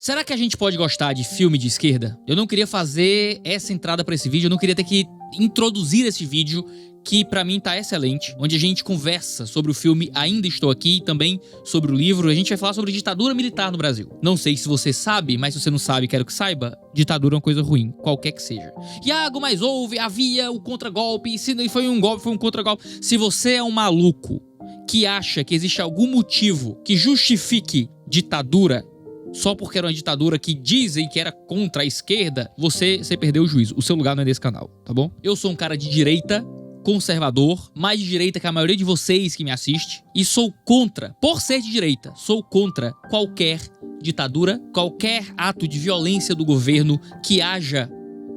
Será que a gente pode gostar de filme de esquerda? Eu não queria fazer essa entrada pra esse vídeo, eu não queria ter que introduzir esse vídeo, que pra mim tá excelente, onde a gente conversa sobre o filme Ainda Estou Aqui e também sobre o livro. A gente vai falar sobre ditadura militar no Brasil. Não sei se você sabe, mas se você não sabe, quero que saiba, ditadura é uma coisa ruim, qualquer que seja. Iago, mas havia o contragolpe, se não foi um golpe, foi um contragolpe. Se você é um maluco que acha que existe algum motivo que justifique ditadura, só porque era uma ditadura que dizem que era contra a esquerda, você perdeu o juízo. O seu lugar não é nesse canal, tá bom? Eu sou um cara de direita, conservador, mais de direita que a maioria de vocês que me assiste, e sou contra, por ser de direita, sou contra qualquer ditadura, qualquer ato de violência do governo que haja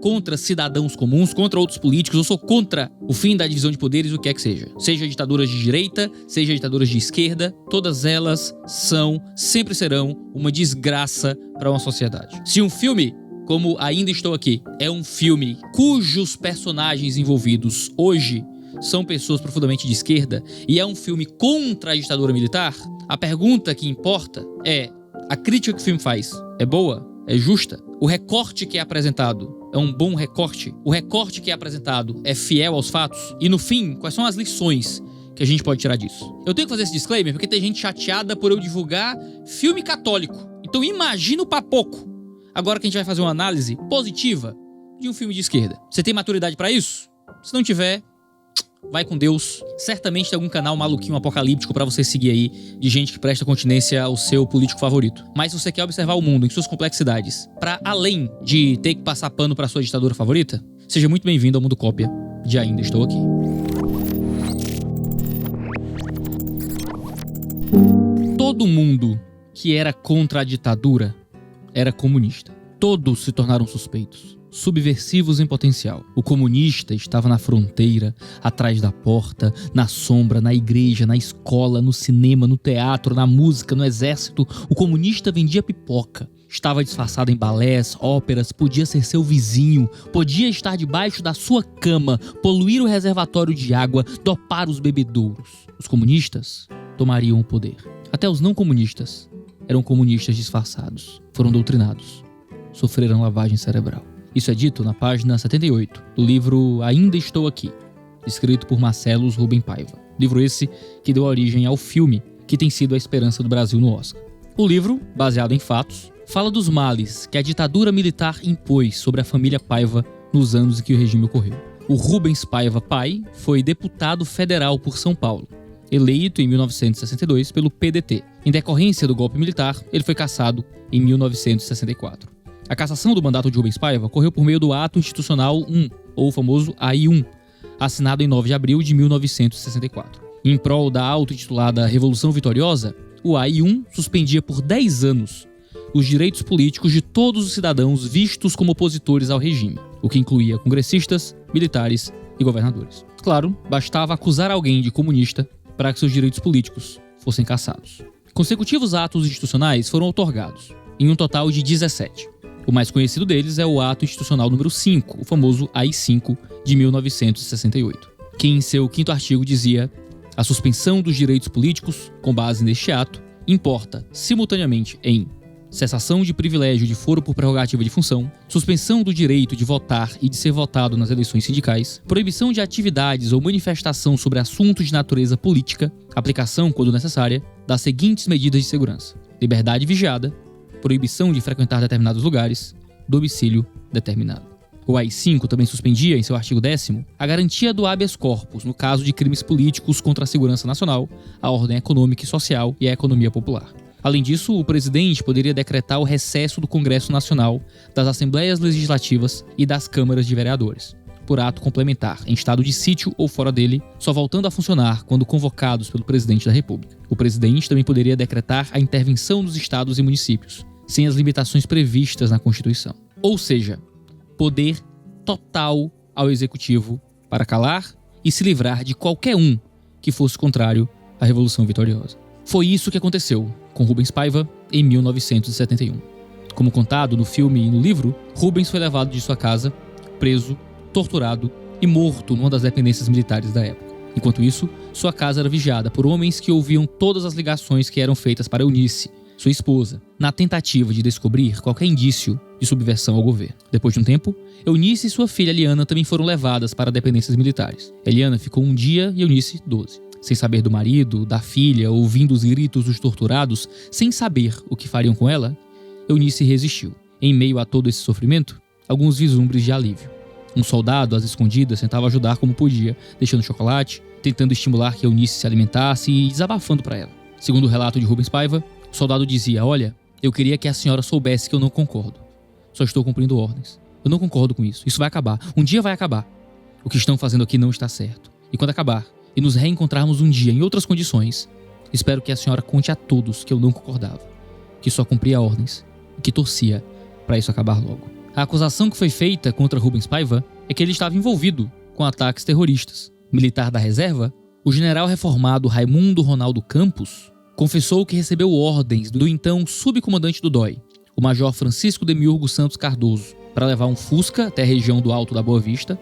contra cidadãos comuns, contra outros políticos. Eu sou contra o fim da divisão de poderes, o que é que seja. Seja ditaduras de direita, seja ditaduras de esquerda, todas elas são, sempre serão, uma desgraça para uma sociedade. Se um filme como Ainda Estou Aqui é um filme cujos personagens envolvidos hoje são pessoas profundamente de esquerda e é um filme contra a ditadura militar, a pergunta que importa é: a crítica que o filme faz é boa? É justa? O recorte que é apresentado é um bom recorte? O recorte que é apresentado é fiel aos fatos? E no fim, quais são as lições que a gente pode tirar disso? Eu tenho que fazer esse disclaimer porque tem gente chateada por eu divulgar filme católico. Então imagina o papoco agora que a gente vai fazer uma análise positiva de um filme de esquerda. Você tem maturidade pra isso? Se não tiver, vai com Deus. Certamente tem algum canal maluquinho apocalíptico pra você seguir aí, de gente que presta continência ao seu político favorito. Mas se você quer observar o mundo em suas complexidades, pra além de ter que passar pano pra sua ditadura favorita, seja muito bem-vindo ao Mundo Cópia de Ainda Estou Aqui. Todo mundo que era contra a ditadura era comunista. Todos se tornaram suspeitos, subversivos em potencial. O comunista estava na fronteira, atrás da porta, na sombra, na igreja, na escola, no cinema, no teatro, na música, no exército. O comunista vendia pipoca. Estava disfarçado em balés, óperas, podia ser seu vizinho, podia estar debaixo da sua cama, poluir o reservatório de água, dopar os bebedouros. Os comunistas tomariam o poder. Até os não comunistas eram comunistas disfarçados. Foram doutrinados. Sofreram lavagem cerebral. Isso é dito na página 78 do livro Ainda Estou Aqui, escrito por Marcellus Rubem Paiva. Livro esse que deu origem ao filme que tem sido a esperança do Brasil no Oscar. O livro, baseado em fatos, fala dos males que a ditadura militar impôs sobre a família Paiva nos anos em que o regime ocorreu. O Rubens Paiva pai foi deputado federal por São Paulo, eleito em 1962 pelo PDT. Em decorrência do golpe militar, ele foi cassado em 1964. A cassação do mandato de Rubens Paiva ocorreu por meio do Ato Institucional 1, ou o famoso AI-1, assinado em 9 de abril de 1964. Em prol da auto-intitulada Revolução Vitoriosa, o AI-1 suspendia por 10 anos os direitos políticos de todos os cidadãos vistos como opositores ao regime, o que incluía congressistas, militares e governadores. Claro, bastava acusar alguém de comunista para que seus direitos políticos fossem cassados. Consecutivos atos institucionais foram outorgados, em um total de 17. O mais conhecido deles é o Ato Institucional número 5, o famoso AI-5 de 1968, que em seu 5º artigo dizia: a suspensão dos direitos políticos, com base neste ato, importa simultaneamente em cessação de privilégio de foro por prerrogativa de função, suspensão do direito de votar e de ser votado nas eleições sindicais, proibição de atividades ou manifestação sobre assuntos de natureza política, aplicação, quando necessária, das seguintes medidas de segurança: liberdade vigiada, proibição de frequentar determinados lugares, domicílio determinado. O AI-5 também suspendia, em seu artigo 10º, a garantia do habeas corpus no caso de crimes políticos contra a segurança nacional, a ordem econômica e social e a economia popular. Além disso, o presidente poderia decretar o recesso do Congresso Nacional, das Assembleias Legislativas e das Câmaras de Vereadores, por ato complementar, em estado de sítio ou fora dele, só voltando a funcionar quando convocados pelo presidente da República. O presidente também poderia decretar a intervenção dos estados e municípios, sem as limitações previstas na Constituição. Ou seja, poder total ao Executivo para calar e se livrar de qualquer um que fosse contrário à Revolução Vitoriosa. Foi isso que aconteceu com Rubens Paiva em 1971. Como contado no filme e no livro, Rubens foi levado de sua casa, preso, torturado e morto numa das dependências militares da época. Enquanto isso, sua casa era vigiada por homens que ouviam todas as ligações que eram feitas para Eunice, sua esposa, na tentativa de descobrir qualquer indício de subversão ao governo. Depois de um tempo, Eunice e sua filha Eliana também foram levadas para dependências militares. Eliana ficou 1 dia e Eunice 12. Sem saber do marido, da filha, ouvindo os gritos dos torturados, sem saber o que fariam com ela, Eunice resistiu. Em meio a todo esse sofrimento, alguns vislumbres de alívio. Um soldado, às escondidas, tentava ajudar como podia, deixando chocolate, tentando estimular que Eunice se alimentasse e desabafando para ela. Segundo o relato de Rubens Paiva, o soldado dizia: olha, eu queria que a senhora soubesse que eu não concordo. Só estou cumprindo ordens. Eu não concordo com isso. Isso vai acabar. Um dia vai acabar. O que estão fazendo aqui não está certo. E quando acabar, e nos reencontrarmos um dia em outras condições, espero que a senhora conte a todos que eu não concordava, que só cumpria ordens e que torcia para isso acabar logo. A acusação que foi feita contra Rubens Paiva é que ele estava envolvido com ataques terroristas. Militar da reserva, o general reformado Raimundo Ronaldo Campos confessou que recebeu ordens do então subcomandante do DOI, o major Francisco Demiurgo Santos Cardoso, para levar um Fusca até a região do Alto da Boa Vista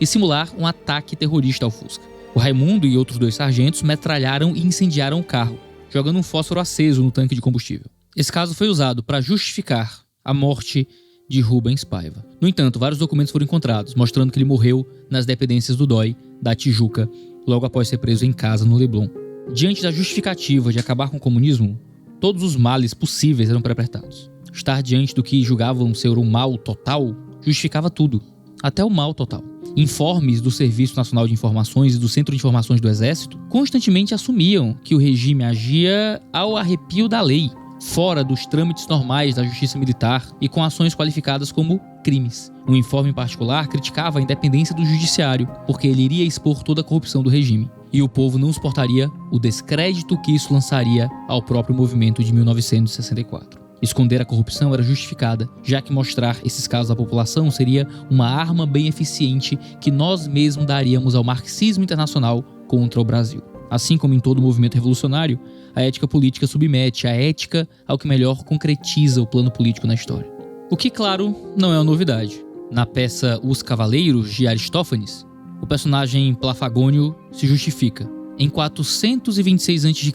e simular um ataque terrorista ao Fusca. O Raimundo e outros 2 sargentos metralharam e incendiaram o carro, jogando um fósforo aceso no tanque de combustível. Esse caso foi usado para justificar a morte de Rubens Paiva. No entanto, vários documentos foram encontrados, mostrando que ele morreu nas dependências do DOI da Tijuca, logo após ser preso em casa no Leblon. Diante da justificativa de acabar com o comunismo, todos os males possíveis eram perpetrados. Estar diante do que julgavam ser o mal total justificava tudo, até o mal total. Informes do Serviço Nacional de Informações e do Centro de Informações do Exército constantemente assumiam que o regime agia ao arrepio da lei, fora dos trâmites normais da justiça militar e com ações qualificadas como crimes. Um informe em particular criticava a independência do judiciário, porque ele iria expor toda a corrupção do regime, e o povo não suportaria o descrédito que isso lançaria ao próprio movimento de 1964. Esconder a corrupção era justificada, já que mostrar esses casos à população seria uma arma bem eficiente que nós mesmos daríamos ao marxismo internacional contra o Brasil. Assim como em todo movimento revolucionário, a ética política submete a ética ao que melhor concretiza o plano político na história. O que, claro, não é uma novidade. Na peça Os Cavaleiros, de Aristófanes, o personagem Plafagônio se justifica em 426 a.C.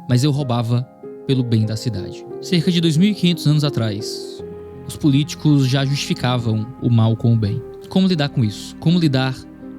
Mas eu roubava pelo bem da cidade. Cerca de 2.500 anos atrás, os políticos já justificavam o mal com o bem. Como lidar com isso? Como lidar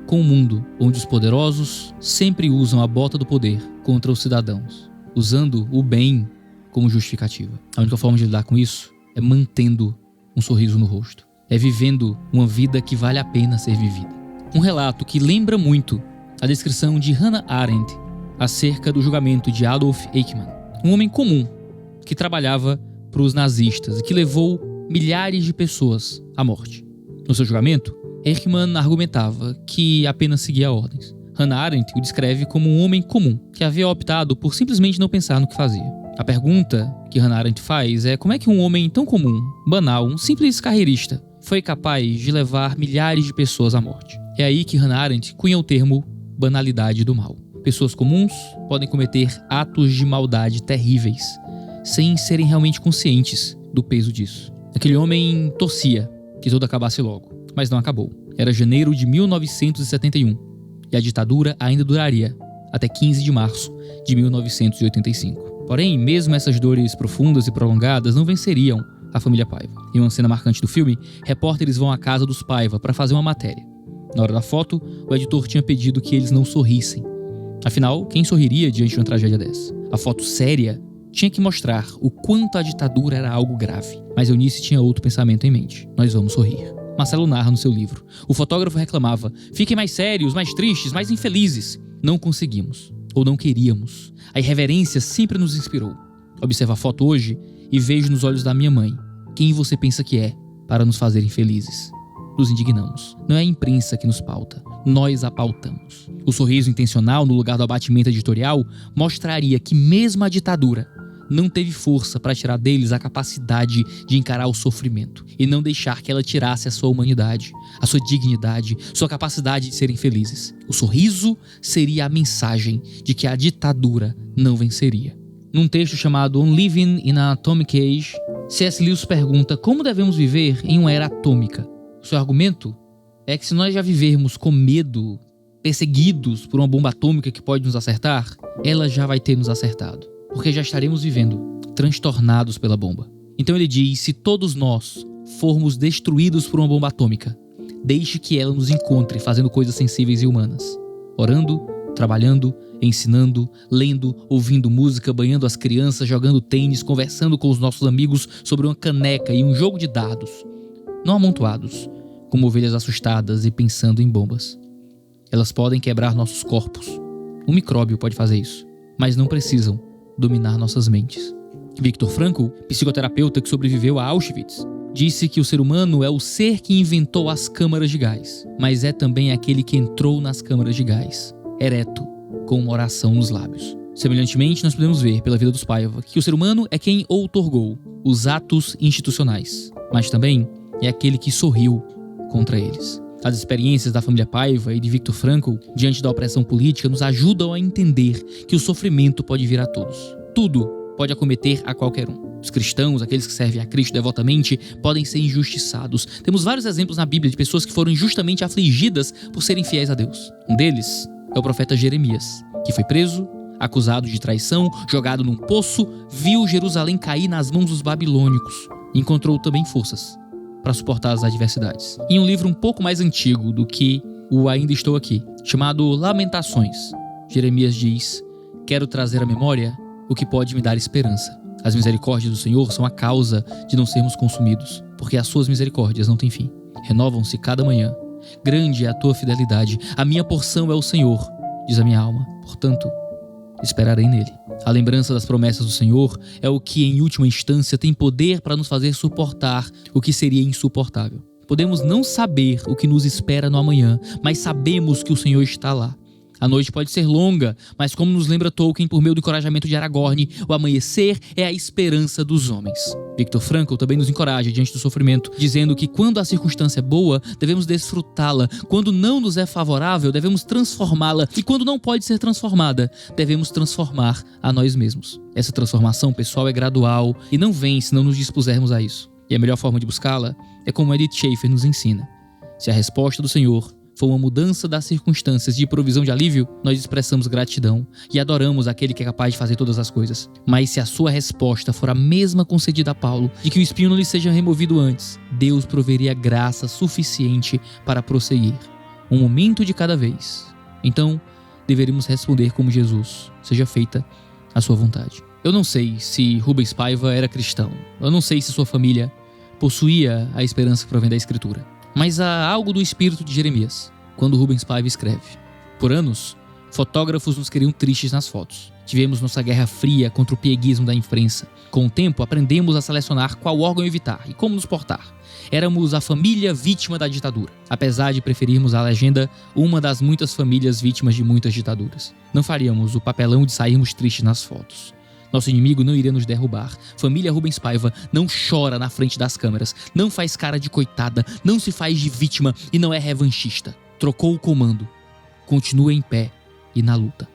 com um mundo onde os poderosos sempre usam a bota do poder contra os cidadãos, usando o bem como justificativa? A única forma de lidar com isso é mantendo um sorriso no rosto. É vivendo uma vida que vale a pena ser vivida. Um relato que lembra muito a descrição de Hannah Arendt acerca do julgamento de Adolf Eichmann, um homem comum que trabalhava para os nazistas e que levou milhares de pessoas à morte. No seu julgamento, Eichmann argumentava que apenas seguia ordens. Hannah Arendt o descreve como um homem comum, que havia optado por simplesmente não pensar no que fazia. A pergunta que Hannah Arendt faz é como é que um homem tão comum, banal, um simples carreirista, foi capaz de levar milhares de pessoas à morte. É aí que Hannah Arendt cunha o termo banalidade do mal. Pessoas comuns podem cometer atos de maldade terríveis, sem serem realmente conscientes do peso disso. Aquele homem torcia que tudo acabasse logo, mas não acabou. Era janeiro de 1971 e a ditadura ainda duraria até 15 de março de 1985. Porém, mesmo essas dores profundas e prolongadas não venceriam a família Paiva. Em uma cena marcante do filme, repórteres vão à casa dos Paiva para fazer uma matéria. Na hora da foto, o editor tinha pedido que eles não sorrissem. Afinal, quem sorriria diante de uma tragédia dessa? A foto séria tinha que mostrar o quanto a ditadura era algo grave. Mas Eunice tinha outro pensamento em mente. Nós vamos sorrir. Marcelo narra no seu livro. O fotógrafo reclamava: fiquem mais sérios, mais tristes, mais infelizes. Não conseguimos. Ou não queríamos. A irreverência sempre nos inspirou. Observa a foto hoje e vejo nos olhos da minha mãe quem você pensa que é para nos fazer infelizes. Nos indignamos. Não é a imprensa que nos pauta. Nós a pautamos. O sorriso intencional no lugar do abatimento editorial mostraria que mesmo a ditadura não teve força para tirar deles a capacidade de encarar o sofrimento e não deixar que ela tirasse a sua humanidade, a sua dignidade, sua capacidade de serem felizes. O sorriso seria a mensagem de que a ditadura não venceria. Num texto chamado On Living in an Atomic Age, C.S. Lewis pergunta como devemos viver em uma era atômica. O seu argumento é que se nós já vivermos com medo, perseguidos por uma bomba atômica que pode nos acertar, ela já vai ter nos acertado. Porque já estaremos vivendo transtornados pela bomba. Então ele diz: se todos nós formos destruídos por uma bomba atômica, deixe que ela nos encontre fazendo coisas sensíveis e humanas. Orando, trabalhando, ensinando, lendo, ouvindo música, banhando as crianças, jogando tênis, conversando com os nossos amigos sobre uma caneca e um jogo de dados. Não amontoados, como ovelhas assustadas e pensando em bombas. Elas podem quebrar nossos corpos. Um micróbio pode fazer isso, mas não precisam dominar nossas mentes. Viktor Frankl, psicoterapeuta que sobreviveu a Auschwitz, disse que o ser humano é o ser que inventou as câmaras de gás, mas é também aquele que entrou nas câmaras de gás, ereto, com uma oração nos lábios. Semelhantemente, nós podemos ver pela vida dos Paiva que o ser humano é quem outorgou os atos institucionais, mas também é aquele que sorriu contra eles. As experiências da família Paiva e de Viktor Frankl diante da opressão política nos ajudam a entender que o sofrimento pode vir a todos. Tudo pode acometer a qualquer um. Os cristãos, aqueles que servem a Cristo devotamente, podem ser injustiçados. Temos vários exemplos na Bíblia de pessoas que foram injustamente afligidas por serem fiéis a Deus. Um deles é o profeta Jeremias, que foi preso, acusado de traição, jogado num poço, viu Jerusalém cair nas mãos dos babilônicos e encontrou também forças para suportar as adversidades. Em um livro um pouco mais antigo do que o Ainda Estou Aqui, chamado Lamentações, Jeremias diz: quero trazer à memória o que pode me dar esperança. As misericórdias do Senhor são a causa de não sermos consumidos, porque as suas misericórdias não têm fim. Renovam-se cada manhã. Grande é a tua fidelidade. A minha porção é o Senhor, diz a minha alma. Portanto, esperarei nele. A lembrança das promessas do Senhor é o que, em última instância, tem poder para nos fazer suportar o que seria insuportável. Podemos não saber o que nos espera no amanhã, mas sabemos que o Senhor está lá. A noite pode ser longa, mas como nos lembra Tolkien por meio do encorajamento de Aragorn, o amanhecer é a esperança dos homens. Viktor Frankl também nos encoraja diante do sofrimento, dizendo que quando a circunstância é boa, devemos desfrutá-la. Quando não nos é favorável, devemos transformá-la. E quando não pode ser transformada, devemos transformar a nós mesmos. Essa transformação pessoal é gradual e não vem se não nos dispusermos a isso. E a melhor forma de buscá-la é como Edith Schaefer nos ensina. Se a resposta do Senhor for uma mudança das circunstâncias de provisão de alívio, nós expressamos gratidão e adoramos aquele que é capaz de fazer todas as coisas. Mas se a sua resposta for a mesma concedida a Paulo, de que o espinho não lhe seja removido antes, Deus proveria graça suficiente para prosseguir, um momento de cada vez. Então, deveríamos responder como Jesus: seja feita a sua vontade. Eu não sei se Rubens Paiva era cristão, eu não sei se sua família possuía a esperança que provém da Escritura. Mas há algo do espírito de Jeremias, quando Rubens Paiva escreve: por anos, fotógrafos nos queriam tristes nas fotos. Tivemos nossa guerra fria contra o pieguismo da imprensa. Com o tempo, aprendemos a selecionar qual órgão evitar e como nos portar. Éramos a família vítima da ditadura, apesar de preferirmos a legenda uma das muitas famílias vítimas de muitas ditaduras. Não faríamos o papelão de sairmos tristes nas fotos. Nosso inimigo não iria nos derrubar. Família Rubens Paiva não chora na frente das câmeras, não faz cara de coitada, não se faz de vítima e não é revanchista. Trocou o comando. Continua em pé e na luta.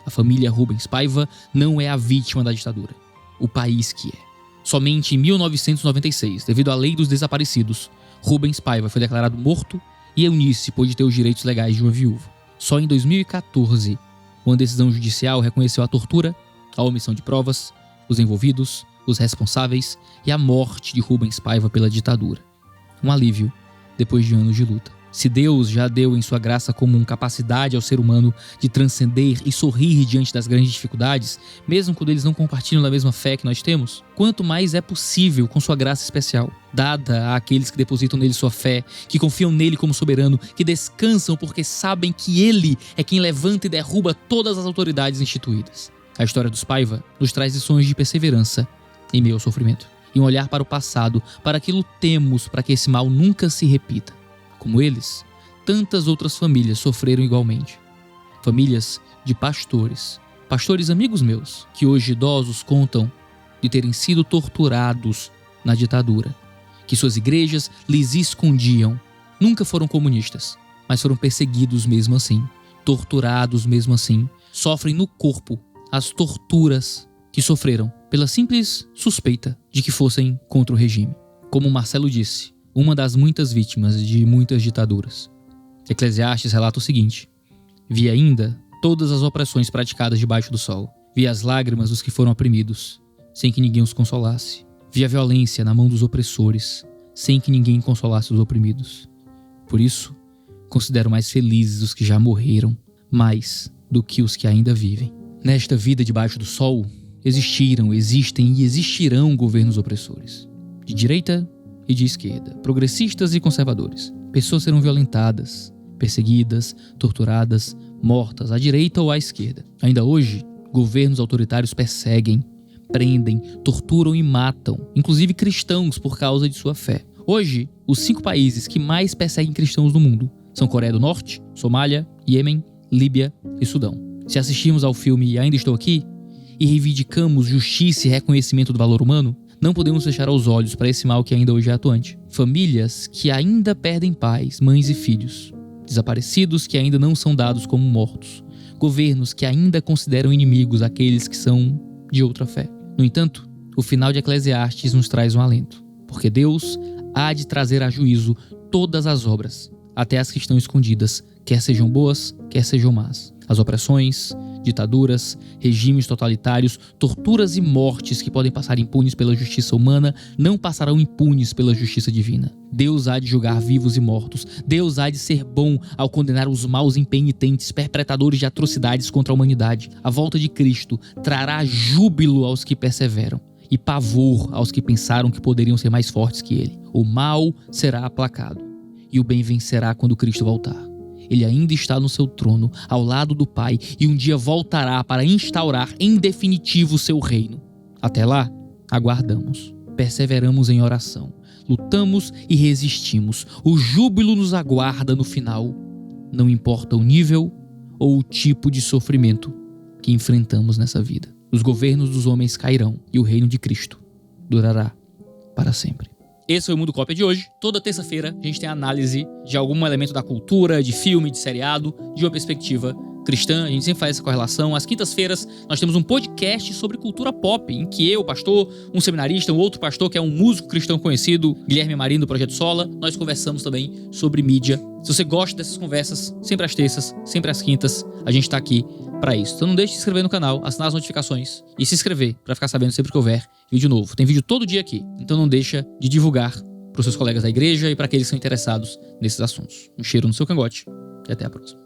A família Rubens Paiva não é a vítima da ditadura. O país que é. Somente em 1996, devido à Lei dos Desaparecidos, Rubens Paiva foi declarado morto e Eunice pôde ter os direitos legais de uma viúva. Só em 2014, uma decisão judicial reconheceu a tortura, a omissão de provas, os envolvidos, os responsáveis e a morte de Rubens Paiva pela ditadura. Um alívio depois de anos de luta. Se Deus já deu em sua graça comum capacidade ao ser humano de transcender e sorrir diante das grandes dificuldades, mesmo quando eles não compartilham da mesma fé que nós temos, quanto mais é possível com sua graça especial, dada àqueles que depositam nele sua fé, que confiam nele como soberano, que descansam porque sabem que ele é quem levanta e derruba todas as autoridades instituídas. A história dos Paiva nos traz lições de perseverança em meio ao sofrimento e um olhar para o passado, para que lutemos para que esse mal nunca se repita. Como eles, tantas outras famílias sofreram igualmente. Famílias de pastores amigos meus, que hoje idosos contam de terem sido torturados na ditadura, que suas igrejas lhes escondiam. Nunca foram comunistas, mas foram perseguidos mesmo assim, torturados mesmo assim, sofrem no corpo as torturas que sofreram pela simples suspeita de que fossem contra o regime. Como Marcelo disse, uma das muitas vítimas de muitas ditaduras. Eclesiastes relata o seguinte: vi ainda todas as opressões praticadas debaixo do sol, vi as lágrimas dos que foram oprimidos. sem que ninguém os consolasse. Vi a violência na mão dos opressores, sem que ninguém consolasse os oprimidos. Por isso, considero mais felizes os que já morreram, mais do que os que ainda vivem. Nesta vida debaixo do sol, existiram, existem e existirão governos opressores, de direita e de esquerda, progressistas e conservadores. Pessoas serão violentadas, perseguidas, torturadas, mortas à direita ou à esquerda. Ainda hoje, governos autoritários perseguem, prendem, torturam e matam, inclusive cristãos por causa de sua fé. Hoje, os 5 países que mais perseguem cristãos no mundo são Coreia do Norte, Somália, Iêmen, Líbia e Sudão. Se assistirmos ao filme Ainda Estou Aqui e reivindicamos justiça e reconhecimento do valor humano, não podemos fechar os olhos para esse mal que ainda hoje é atuante. Famílias que ainda perdem pais, mães e filhos. Desaparecidos que ainda não são dados como mortos. Governos que ainda consideram inimigos aqueles que são de outra fé. No entanto, o final de Eclesiastes nos traz um alento, porque Deus há de trazer a juízo todas as obras, até as que estão escondidas, quer sejam boas, quer sejam más. As opressões, ditaduras, regimes totalitários, torturas e mortes que podem passar impunes pela justiça humana não passarão impunes pela justiça divina. Deus há de julgar vivos e mortos. Deus há de ser bom ao condenar os maus impenitentes, perpetradores de atrocidades contra a humanidade. A volta de Cristo trará júbilo aos que perseveram e pavor aos que pensaram que poderiam ser mais fortes que ele. O mal será aplacado e o bem vencerá quando Cristo voltar. Ele ainda está no seu trono, ao lado do Pai, e um dia voltará para instaurar em definitivo o seu reino. Até lá, aguardamos, perseveramos em oração, lutamos e resistimos. O júbilo nos aguarda no final, não importa o nível ou o tipo de sofrimento que enfrentamos nessa vida. Os governos dos homens cairão e o reino de Cristo durará para sempre. Esse foi o Mundo Cópia de hoje. Toda terça-feira a gente tem análise de algum elemento da cultura, de filme, de seriado, de uma perspectiva cristã. A gente sempre faz essa correlação. Às quintas-feiras nós temos um podcast sobre cultura pop, em que eu, pastor, um seminarista, um outro pastor que é um músico cristão conhecido, Guilherme Marino, do Projeto Sola, nós conversamos também sobre mídia. Se você gosta dessas conversas, sempre às terças, sempre às quintas, a gente tá aqui para isso. Então não deixe de se inscrever no canal, assinar as notificações e se inscrever para ficar sabendo sempre que houver vídeo novo. Tem vídeo todo dia aqui, então não deixa de divulgar para os seus colegas da igreja e para aqueles que são interessados nesses assuntos. Um cheiro no seu cangote e até a próxima.